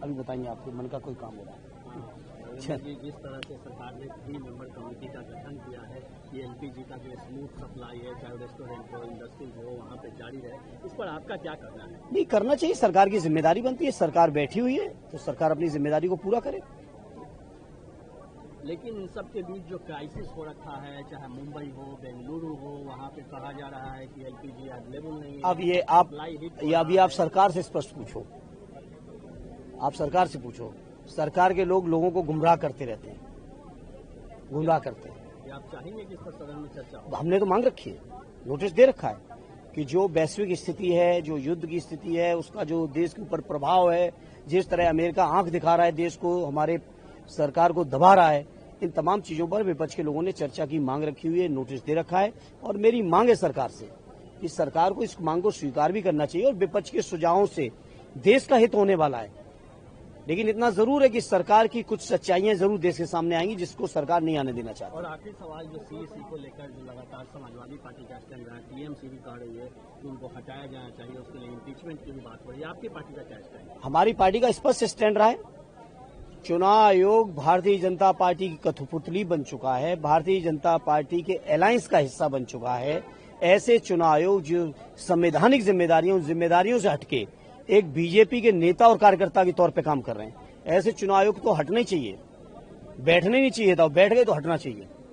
अभी बताएंगे आपको मन का कोई काम हो रहा है। जिस तरह से सरकार ने 3 मेंबर कमेटी का गठन किया है कि एलपीजी का जो स्मूथ सप्लाई है, चाहे रेस्टोरेंट हो, इंडस्ट्रीज हो, वहाँ पे जारी रहे, इस पर आपका क्या करना है? नहीं, करना चाहिए, सरकार की जिम्मेदारी बनती है, सरकार बैठी हुई है तो सरकार अपनी जिम्मेदारी को पूरा करे। लेकिन इन सब के बीच जो क्राइसिस हो रखा है, चाहे मुंबई हो, बेंगलुरु हो, वहाँ पे कहा जा रहा है कि एलपीजी अवेलेबल नहीं है। अब अभी आप सरकार से स्पष्ट पूछो, आप सरकार से पूछो। सरकार के लोग लोगों को गुमराह करते रहते हैं, गुमराह करते हैं। आप चाहेंगे कि इस पर सदन में चर्चा हो? हमने तो मांग रखी है, नोटिस दे रखा है कि जो वैश्विक स्थिति है, जो युद्ध की स्थिति है, उसका जो देश के ऊपर प्रभाव है, जिस तरह अमेरिका आंख दिखा रहा है देश को, हमारे सरकार को दबा रहा है, इन तमाम चीजों पर विपक्ष के लोगों ने चर्चा की मांग रखी हुई है, नोटिस दे रखा है। और मेरी मांग है सरकार से कि सरकार को इस मांग को स्वीकार भी करना चाहिए और विपक्ष के सुझावों से देश का हित होने वाला है। लेकिन इतना जरूर है कि सरकार की कुछ सच्चाइयां जरूर देश के सामने आएंगी जिसको सरकार नहीं आने देना चाहती। और आखिरी सवाल, जो सीएसी को लेकर जो लगातार समाजवादी पार्टी का स्टैंड रहा है, टीएमसी भी कह रही है कि उनको हटाया जाना चाहिए, उसके लिए इम्पीचमेंट की भी बात हो रही है, आपकी पार्टी का क्या स्टैंड है? हमारी पार्टी का स्पष्ट स्टैंड रहा है। चुनाव आयोग भारतीय जनता पार्टी की कठपुतली बन चुका है, भारतीय जनता पार्टी के अलायंस का हिस्सा बन चुका है। ऐसे चुनाव आयोग जो संवैधानिक जिम्मेदारियों से हटके एक बीजेपी के नेता और कार्यकर्ता के तौर पे काम कर रहे हैं, ऐसे चुनाव आयोग को हटना ही चाहिए, बैठने नहीं चाहिए था, बैठ गए तो हटना चाहिए।